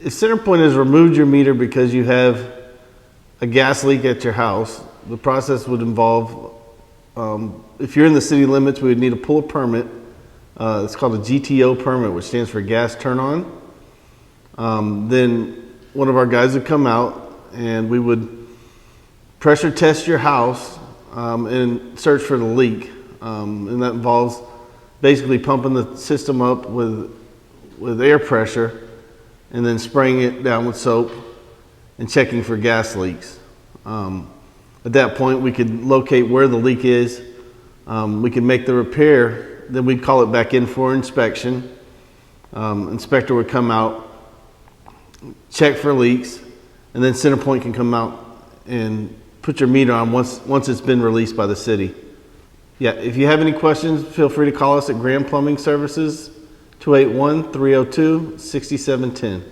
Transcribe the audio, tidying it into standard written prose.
if CenterPoint has removed your meter because you have a gas leak at your house, the process would involve, if you're in the city limits, we would need to pull a permit. It's called a GTO permit, which stands for gas turn on. Then one of our guys would come out and we would pressure test your house and search for the leak. And that involves basically pumping the system up with air pressure and then spraying it down with soap and checking for gas leaks. At that point, we could locate where the leak is. We could make the repair. Then we'd call it back in for inspection. Inspector would come out, check for leaks, and then CenterPoint can come out and put your meter on once it's been released by the city. Yeah, if you have any questions, feel free to call us at Grand Plumbing Services, 281-302-6710.